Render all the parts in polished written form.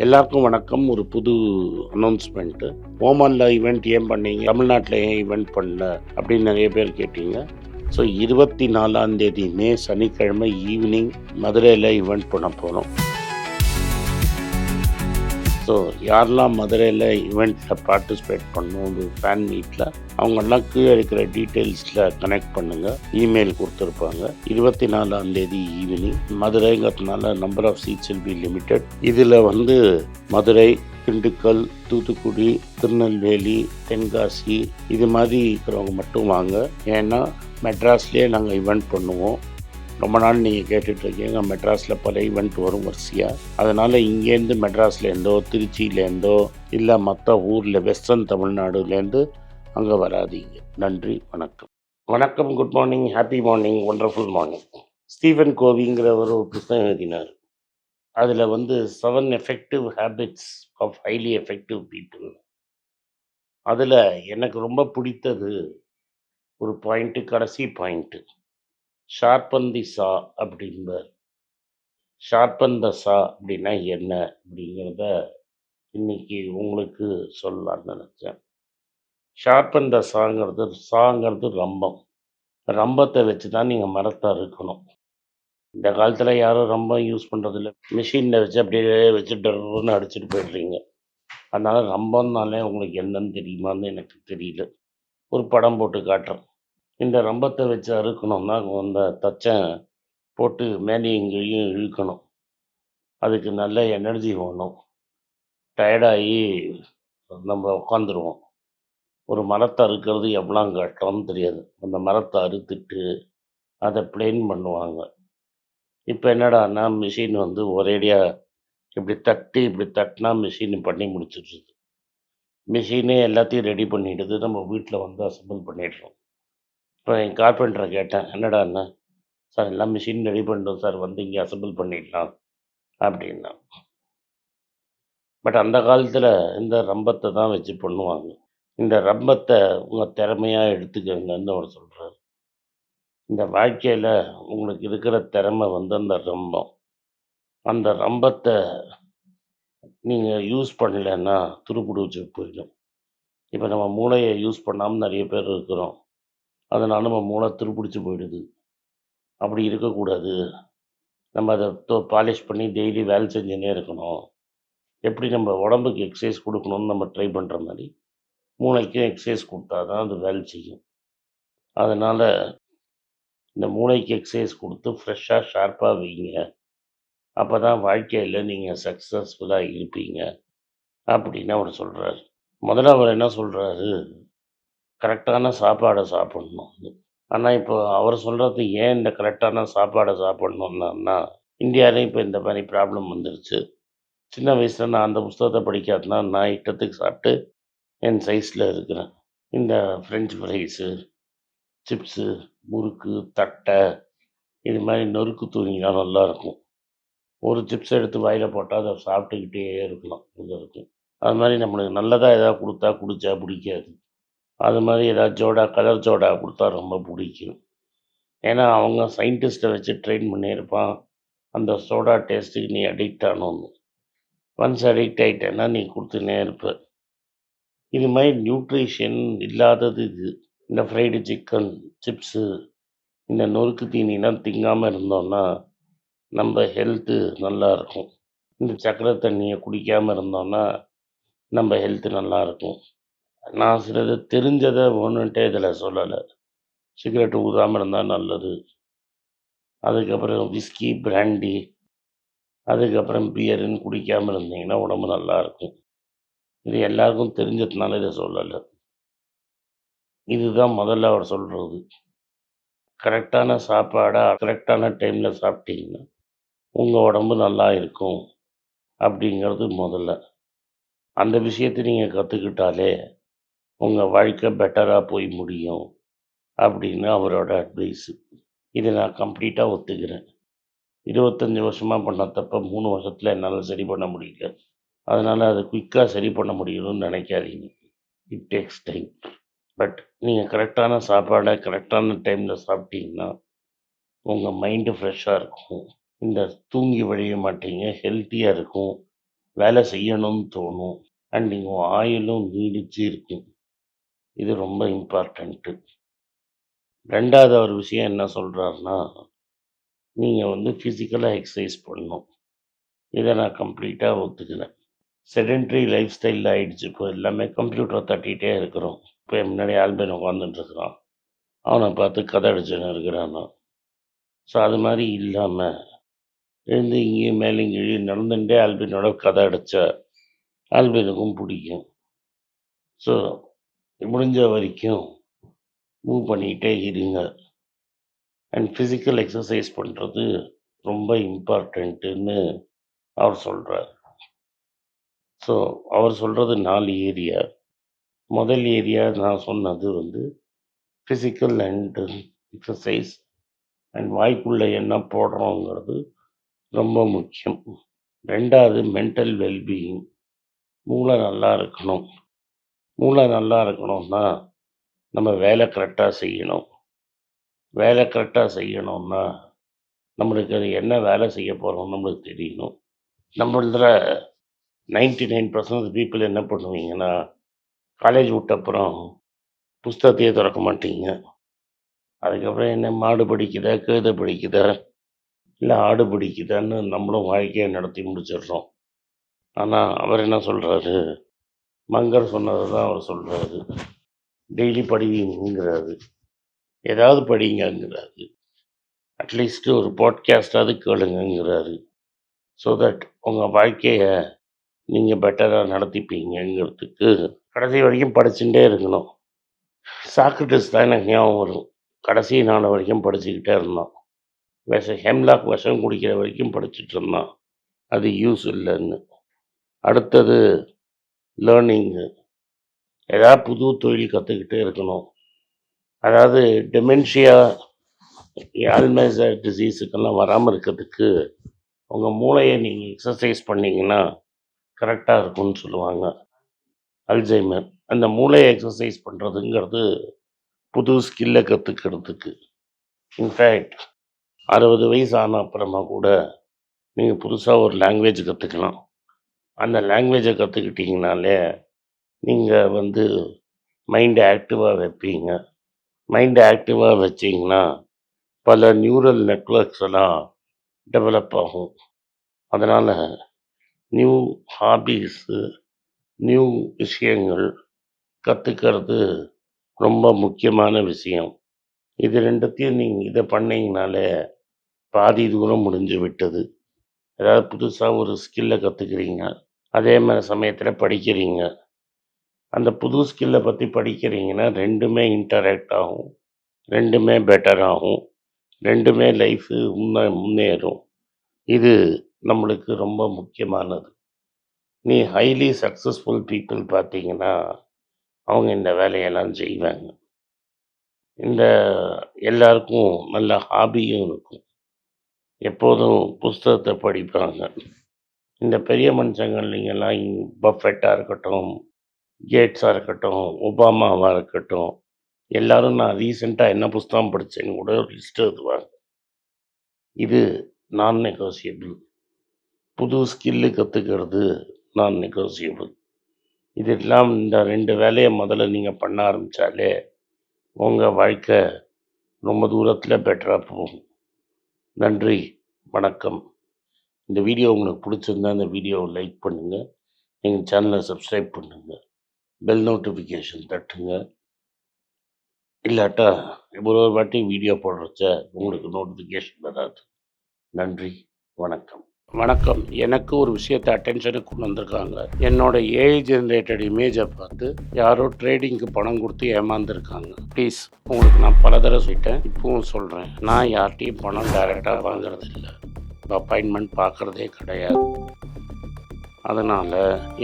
எல்லாருக்கும் வணக்கம். ஒரு புது அனௌன்ஸ்மெண்ட்டு. ஓமான்ல ஈவெண்ட் ஏன் பண்ணீங்க, தமிழ்நாட்டில் ஏன் ஈவெண்ட் பண்ணல அப்படின்னு நிறைய பேர் கேட்டீங்க. ஸோ 24 மே சனிக்கிழமை ஈவினிங் மதுரையில் ஈவெண்ட் பண்ண போகிறோம். ஸோ யாரெல்லாம் மதுரையில் ஈவெண்ட்டில் பார்ட்டிசிபேட் பண்ணணும் ஒரு ஃபேன் மீட்டில், அவங்கெல்லாம் கீழே இருக்கிற டீட்டெயில்ஸில் கனெக்ட் பண்ணுங்கள். இமெயில் கொடுத்துருப்பாங்க. 24 ஈவினிங் மதுரைங்கிறதுனால number of seats will be limited. இதில் மதுரை, திண்டுக்கல், தூத்துக்குடி, திருநெல்வேலி, தென்காசி இது மாதிரி இருக்கிறவங்க மட்டும் வாங்க. ஏன்னா மெட்ராஸ்லேயே நாங்கள் ஈவெண்ட் பண்ணுவோம். ரொம்ப நாள் நீங்கள் கேட்டுட்ருக்கீங்க, மெட்ராஸில் பல ஈவெண்ட் வரும் வரிசையாக. அதனால் இங்கேருந்து மெட்ராஸ்லேருந்தோ திருச்சியிலேருந்தோ இல்லை மற்ற ஊரில் வெஸ்டர்ன் தமிழ்நாடுலேருந்து அங்கே வராதீங்க. நன்றி, வணக்கம். வணக்கம், good morning, happy morning, wonderful morning. Stephen கோவிங்கிறவர் ஒரு புத்தகம் எழுதினார். அதில் 7 effective habits of highly effective people. அதில் எனக்கு ரொம்ப பிடித்தது ஒரு பாயிண்ட்டு, கடைசி பாயிண்ட்டு, ஷார்பன் தி சா அப்படின்பார். ஷார்பன் த சா அப்படின்னா என்ன அப்படிங்கிறத இன்னைக்கு உங்களுக்கு சொல்லலான்னு நினச்சேன். ஷார்பன் த சாங்கிறது ரம்பம். ரம்பத்தை வச்சு தான் நீங்கள் மரத்தை அறுக்கணும். இந்த காலத்தில் யாரும் ரம்பம் யூஸ் பண்ணுறதில்ல. மிஷினில் வச்சு அப்படியே வச்சு டர்ன்னு அடிச்சுட்டு போய்ட்றீங்க. அதனால் ரம்பம்னாலே உங்களுக்கு என்னன்னு தெரியுமான்னு எனக்கு தெரியல. ஒரு படம் போட்டு காட்டுறேன். இந்த ரம்பத்தை வச்சு அறுக்கணும்னா அந்த தச்சன் போட்டு மேலே எங்கேயும் இழுக்கணும். அதுக்கு நல்ல எனர்ஜி வேணும். டயர்டாகி நம்ம உட்காந்துருவோம். ஒரு மரத்தை அறுக்கிறது எவ்வளோ கஷ்டம்னு தெரியாது. அந்த மரத்தை அறுத்துட்டு அதை பிளேன் பண்ணுவாங்க. இப்போ என்னடான்னா மிஷின் ஒரேடியாக இப்படி தட்டினா மிஷின் பண்ணி முடிச்சிடுறது. மிஷினே எல்லாத்தையும் ரெடி பண்ணிடுது. நம்ம வீட்டில் அசம்பிள் பண்ணிடுறோம். இப்போ என் கார்பெண்டரை கேட்டேன், என்னடாண்ணா சார் எல்லாம் மிஷின் ரெடி பண்ணிட்டோம் சார், இங்கே அசம்பிள் பண்ணிடலாம் அப்படின்னா. பட் அந்த காலத்தில் இந்த ரம்பத்தை தான் வச்சு பண்ணுவாங்க. இந்த ரம்பத்தை உங்கள் திறமையாக எடுத்துக்கங்கன்னு அவர் சொல்கிறார். இந்த வாழ்க்கையில் உங்களுக்கு இருக்கிற திறமை அந்த ரம்பம். அந்த ரம்பத்தை நீங்கள் யூஸ் பண்ணலைன்னா துருப்பிடிச்சு போயிடும். இப்போ நம்ம மூளையை யூஸ் பண்ணாமல் நிறைய பேர் இருக்கிறோம். அதனால் நம்ம மூளை துருப்பிடிச்சு போயிடுது. அப்படி இருக்கக்கூடாது. நம்ம அதை பாலிஷ் பண்ணி டெய்லி வேலை செஞ்சுன்னே இருக்கணும். எப்படி நம்ம உடம்புக்கு எக்ஸசைஸ் கொடுக்கணும்னு நம்ம ட்ரை பண்ணுற மாதிரி மூளைக்கும் எக்ஸசைஸ் கொடுத்தா தான் அது வேலை செய்யும். அதனால் இந்த மூளைக்கு எக்ஸசைஸ் கொடுத்து ஃப்ரெஷ்ஷாக ஷார்ப்பாக வைங்க. அப்போ தான் வாழ்க்கையில் நீங்கள் சக்ஸஸ்ஃபுல்லாக இருப்பீங்க அப்படின்னு அவர் சொல்கிறார். முதல்ல அவர் என்ன சொல்கிறாரு, கரெக்டான சாப்பாடை சாப்பிட்ணும். ஆனால் இப்போ அவர் சொல்கிறது ஏன் இந்த கரெக்டான சாப்பாடை சாப்பிட்ணுன்னா, இந்தியாவிலே இப்போ இந்த மாதிரி ப்ராப்ளம் வந்துருச்சு. சின்ன வயசில் நான் அந்த புத்தகத்தை படிக்காதுனா நான் இஷ்டத்துக்கு சாப்பிட்டு என் சைஸில் இருக்கிறேன். இந்த ஃப்ரெஞ்சு ஃப்ரைஸு, சிப்ஸு, முறுக்கு, தட்டை இது மாதிரி நொறுக்கு தூணிலாம் நல்லாயிருக்கும். ஒரு சிப்ஸ் எடுத்து வாயில் போட்டால் அதை சாப்பிட்டுக்கிட்டே இருக்கலாம். இருக்கும். அது மாதிரி நம்மளுக்கு நல்லதாக எதாவது கொடுத்தா குடித்தா பிடிக்காது. அது மாதிரி ஏதாவது கலர் ஜோடா கொடுத்தா ரொம்ப பிடிக்கும். ஏன்னா அவங்க சயின்டிஸ்ட்டை வச்சு ட்ரெயின் பண்ணியிருப்பான். அந்த சோடா டேஸ்ட்டுக்கு நீ அடிக்ட் ஆனோன்னு. ஒன்ஸ் அடிக்ட் ஆகிட்டேன்னா நீ கொடுத்துனே இருப்ப. இது மாதிரி நியூட்ரிஷன் இல்லாதது இது. இந்த ஃப்ரைடு சிக்கன், சிப்ஸு, இந்த நொறுக்கு தீனிலாம் திங்காமல் இருந்தோன்னா நம்ம ஹெல்த்து நல்லாயிருக்கும். இந்த சக்கரை தண்ணியை குடிக்காமல் இருந்தோன்னா நம்ம ஹெல்த்து நல்லாயிருக்கும். நான் சிலது தெரிஞ்சதை ஒன்றுன்ட்டே இதில் சொல்லலை. சிகரெட்டு ஊதாமல் இருந்தால் நல்லது. அதுக்கப்புறம் விஸ்கி, பிராண்டி, அதுக்கப்புறம் பியருன்னு குடிக்காமல் இருந்தீங்கன்னா உடம்பு நல்லாயிருக்கும். இது எல்லாருக்கும் தெரிஞ்சதுனால இதை சொல்லலை. இதுதான் முதல்ல அவர் சொல்கிறது. கரெக்டான சாப்பாடாக கரெக்டான டைமில் சாப்பிட்டீங்கன்னா உங்கள் உடம்பு நல்லா இருக்கும் அப்படிங்கிறது முதல்ல. அந்த விஷயத்தை நீங்கள் கற்றுக்கிட்டாலே உங்கள் வாழ்க்கை பெட்டராக போய் முடியும் அப்படின்னு அவரோட அட்வைஸு. இதை நான் கம்ப்ளீட்டாக ஒத்துக்கிறேன். 25 வருஷமாக பண்ண தப்ப 3 வருஷத்தில் என்னால் சரி பண்ண முடியல. அதனால் அதை குயிக்காக சரி பண்ண முடியணும்னு நினைக்காதீங்க. It takes time. பட் நீங்கள் கரெக்டான சாப்பாடை கரெக்டான டைமில் சாப்பிட்டீங்கன்னா உங்கள் மைண்டு ஃப்ரெஷ்ஷாக இருக்கும். இந்த தூங்கி வழிய மாட்டீங்க, ஹெல்த்தியாக இருக்கும். வேலை செய்யணும்னு தோணும். அண்ட் உங்கள் ஆயுளும் நீடிச்சு இருக்கும். இது ரொம்ப இம்பார்ட்டண்ட்டு. 2வது ஒரு விஷயம் என்ன சொல்கிறாருன்னா, நீங்கள் வந்து ஃபிசிக்கலாக எக்ஸசைஸ் பண்ணணும். இதை நான் கம்ப்ளீட்டாக ஒத்துக்கிறேன். செடென்ட்ரி லைஃப் ஸ்டைலில் ஆகிடுச்சு. இப்போ எல்லாமே கம்ப்யூட்டரை தட்டிகிட்டே இருக்கிறோம். இப்போ என் முன்னாடி ஆல்பன் உட்காந்துட்டு இருக்கிறான். அவனை பார்த்து கதை அடிச்சுன்னு இருக்கிறான் நான். ஸோ அது மாதிரி இல்லாமல் எழுந்து இங்கேயும் மேலே இங்கேயும் நடந்துகிட்டே ஆல்பினோட கதை அடித்தா ஆல்பினுக்கும் பிடிக்கும். ஸோ முடிஞ்ச வரைக்கும் மூவ் பண்ணிக்கிட்டே இருங்க. அண்ட் ஃபிசிக்கல் எக்ஸசைஸ் பண்ணுறது ரொம்ப இம்பார்ட்டண்ட்டுன்னு அவர் சொல்கிறார். ஸோ அவர் சொல்கிறது 4 ஏரியா. முதல் ஏரியா நான் சொன்னது வந்து ஃபிசிக்கல் அண்ட் எக்ஸசைஸ் அண்ட் வாய்க்குள்ளே என்ன போடுறோங்கிறது ரொம்ப முக்கியம். 2வது மென்டல் வெல்பீயிங். மூளை நல்லா இருக்கணும். மூளை நல்லா இருக்கணும்னா நம்ம வேலை கரெக்டாக செய்யணும். வேலை கரெக்டாக செய்யணும்னா நம்மளுக்கு அது என்ன வேலை செய்ய போகிறோம் நம்மளுக்கு தெரியணும். நம்மள 99% பீப்புள் என்ன பண்ணுவீங்கன்னா, காலேஜ் விட்ட அப்புறம் புஸ்தகத்தையே திறக்க மாட்டீங்க. அதுக்கப்புறம் என்ன மாடு படிக்குதா, கழுதை படிக்குதா, இல்லை ஆடு பிடிக்குதான்னு நம்மளும் வாழ்க்கையை நடத்தி முடிச்சிடுறோம். ஆனால் அவர் என்ன சொல்கிறாரு, மங்கர் சொன்னதை தான் அவர் சொல்கிறாரு. டெய்லி படிங்கிறாரு, ஏதாவது படிங்கிறாரு, அட்லீஸ்ட் ஒரு பாட்காஸ்டாவது கேளுங்கிறாரு. ஸோ தட் உங்கள் வாழ்க்கையை நீங்கள் பெட்டராக நடத்திப்பீங்கிறதுக்கு கடைசி வரைக்கும் படிச்சுட்டே இருக்கணும். சாக்ரட்டிஸ் தான் எனக்கு ஞாபகம் வரும். கடைசி நாள் வரைக்கும் படிச்சுக்கிட்டே இருந்தான். ஹெம்லாக் விஷம் குடிக்கிற வரைக்கும் படிச்சுட்டு இருந்தான். அது யூஸ் இல்லைன்னு. அடுத்தது லேர்னிங்கு. ஏதாவது புது தொழில் கற்றுக்கிட்டே இருக்கணும். அதாவது டெமென்ஷியா, ஆல்மைசர் டிசீஸுக்கெல்லாம் வராமல் இருக்கிறதுக்கு உங்கள் மூளையை நீங்கள் எக்ஸசைஸ் பண்ணிங்கன்னா கரெக்டாக இருக்கும்னு சொல்லுவாங்க. அல்சைமர், அந்த மூளையை எக்ஸசைஸ் பண்ணுறதுங்கிறது புது ஸ்கில்லை கற்றுக்கிறதுக்கு. இன்ஃபேக்ட் 60 வயசு ஆன அப்புறமா கூட நீங்கள் புதுசாக ஒரு லாங்குவேஜ் கற்றுக்கலாம். அந்த லாங்குவேஜை கற்றுக்கிட்டிங்கனாலே நீங்கள் வந்து மைண்டை ஆக்டிவாக வைப்பீங்க. மைண்டை ஆக்டிவாக வச்சிங்கன்னா பல நியூரல் நெட்வொர்க்ஸ் எல்லாம் டெவலப் ஆகும். அதனால் நியூ ஹாபீஸு, நியூ விஷயங்கள் கற்றுக்கிறது ரொம்ப முக்கியமான விஷயம். இது 2த்தையும் நீங்கள் இதை பண்ணிங்கனாலே பாதி தூரம் முடிஞ்சு விட்டது. ஏதாவது புதுசாக ஒரு ஸ்கில்லை கற்றுக்கிறீங்க, அதே மாதிரி சமயத்தில் படிக்கிறீங்க. அந்த புது ஸ்கில்லை பற்றி படிக்கிறீங்கன்னா 2மே இன்டராக்ட் ஆகும், 2மே பெட்டர் ஆகும், 2மே லைஃபு முன்னேறும். இது நம்மளுக்கு ரொம்ப முக்கியமானது. நீ ஹைலி சக்ஸஸ்ஃபுல் பீப்புள் பார்த்தீங்கன்னா அவங்க இந்த வேலையெல்லாம் செய்வாங்க. இந்த எல்லாருக்கும் நல்ல ஹாபியும் இருக்கும். எப்போதும் புஸ்தகத்தை படிப்பாங்க. இந்த பெரிய மனுஷங்கள் நீங்கள்லாம் பஃபெட்டாக இருக்கட்டும், கேட்ஸாக இருக்கட்டும், ஒபாமாவாக இருக்கட்டும், எல்லோரும் நான் ரீசெண்டாக என்ன புஸ்தகம் படித்தேன்னு கூட ஒரு லிஸ்ட் எழுதுவாங்க. இது நான் நெகோசியபிள். புது ஸ்கில்லு கற்றுக்கிறது நான் நெகோசியபிள். இதெல்லாம் இந்த 2 வேலையை முதல்ல நீங்கள் பண்ண ஆரம்பித்தாலே உங்கள் வாழ்க்கை ரொம்ப தூரத்தில் பெட்டராக போகும். நன்றி, வணக்கம். இந்த வீடியோ உங்களுக்கு பிடிச்சிருந்தா இந்த வீடியோவை லைக் பண்ணுங்கள், எங்கள் சேனலை சப்ஸ்கிரைப் பண்ணுங்கள், பெல் நோட்டிஃபிகேஷன் தட்டுங்க. இல்லாட்டா ஒரு வாட்டி வீடியோ போடுறச்ச உங்களுக்கு நோட்டிஃபிகேஷன் வராது. நன்றி, வணக்கம். வணக்கம். எனக்கு ஒரு விஷயத்தை அட்டென்ஷனுக்கு கொண்டு வந்திருக்காங்க. என்னோட ஏஐ ஜென்ரேட்டட் இமேஜை பார்த்து யாரோ ட்ரேடிங்க்கு பணம் கொடுத்து ஏமாந்துருக்காங்க. ப்ளீஸ், உங்களுக்கு நான் பல தடவை சொல்லிட்டேன், இப்பவும் சொல்கிறேன், நான் யார்கிட்டையும் பணம் டைரெக்டாக வாங்குறது இல்லை, அப்பாயின்மெண்ட் பார்க்குறதே கிடையாது. அதனால்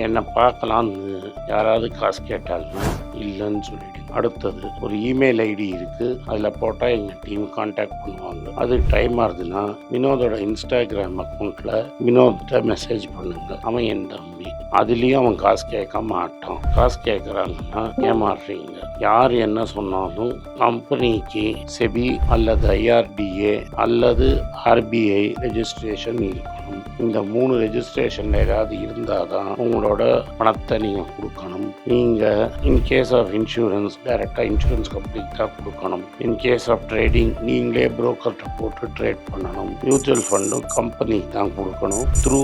என்னை பார்க்கலான்னு யாராவது காசு கேட்டாலும் இல்லைன்னு சொல்லிவிடுங்க. அடுத்தது ஒரு இமெயில் ஐடி இருக்குது, அதில் போட்டால் எங்கள் டீம் கான்டாக்ட் பண்ணுவாங்க. அது டைம் ஆகுதுன்னா வினோதோட இன்ஸ்டாகிராம் அக்கௌண்ட்டில் வினோத்திட்ட மெசேஜ் பண்ணுங்க. அவன் என் தம்பி, அதுலேயும் அவன் காசு கேட்க மாட்டான். காசு கேட்குறாங்கன்னா ஏமாறுறீங்க. யார் என்ன சொன்னாலும் கம்பெனிக்கு செபி அல்லது ஐஆர்டிஏ அல்லது ஆர்பிஐ ரெஜிஸ்ட்ரேஷன் இருக்கணும். இந்த 3 ரெஜிஸ்ட்ரேஷன் ஏதாவது இருந்தால் தான் உங்களோட பணத்தை நீங்கள் கொடுக்கணும். நீங்கள் இன்கேஸ் ஆஃப் இன்சூரன்ஸ் டைரெக்டாக இன்சூரன்ஸ் கம்பெனிக்கு தான் கொடுக்கணும். இன்கேஸ் ஆஃப் ட்ரேடிங் நீங்களே புரோக்கர்கிட்ட போட்டு ட்ரேட் பண்ணணும். மியூச்சுவல் ஃபண்டும் கம்பெனிக்கு தான் கொடுக்கணும். த்ரூ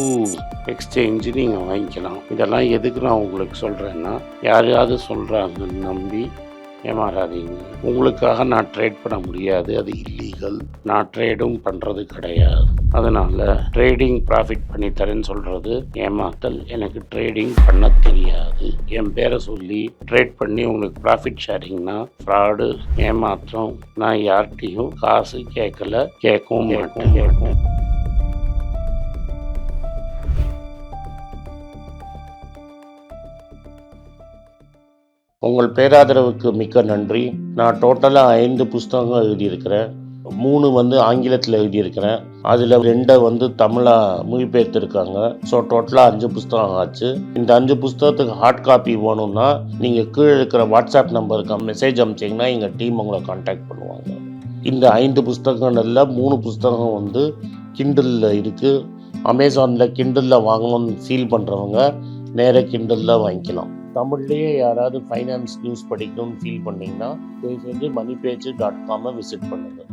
எக்ஸ்சேஞ்சு நீங்கள் வாங்கிக்கலாம். இதெல்லாம் எதுக்கு நான் உங்களுக்கு சொல்கிறேன்னா, யாரையாவது சொல்கிறாங்கன்னு நம்பி ஏமாறாதீங்க. உங்களுக்காக நான் ட்ரேட் பண்ண முடியாது, அது இல்லீகல். நான் ட்ரேடும் பண்ணுறது கிடையாது. அதனால் ட்ரேடிங் ப்ராஃபிட் பண்ணி தரேன்னு சொல்கிறது ஏமாத்தல். எனக்கு ட்ரேடிங் பண்ண தெரியாது. என் பேரை சொல்லி ட்ரேட் பண்ணி உங்களுக்கு ப்ராஃபிட் ஷேரிங்னா ஃப்ராடு, ஏமாற்றம். நான் யார்கிட்டையும் காசு கேட்கல, கேட்கவும் மாட்டேன். உங்கள் பேராதரவுக்கு மிக்க நன்றி. நான் டோட்டலாக 5 புஸ்தகங்கள் எழுதியிருக்கிறேன். 3 வந்து ஆங்கிலத்தில் எழுதியிருக்கிறேன். அதில் 2 தமிழாக மொழிபெயர்த்துருக்காங்க. ஸோ டோட்டலாக 5 புஸ்தகம் ஆச்சு. இந்த 5 புஸ்தகத்துக்கு ஹார்ட் காப்பி வேணும்னா நீங்கள் கீழே இருக்கிற வாட்ஸ்அப் நம்பருக்கு மெசேஜ் அனுப்பிச்சிங்கன்னா எங்கள் டீம் உங்களை கான்டாக்ட் பண்ணுவாங்க. இந்த 5 புஸ்தகங்களில் 3 புஸ்தகம் கிண்டலில் இருக்குது. அமேசானில் கிண்டலில் வாங்கணும்னு ஃபீல் பண்ணுறவங்க நேராக கிண்டலில் வாங்கிக்கலாம். தமிழ்லேயே யாராவது ஃபைனான்ஸ் நியூஸ் படிக்கணும்னு ஃபீல் பண்ணிங்கன்னா தயவுசெஞ்சு moneypage.com விசிட் பண்ணுங்கள்.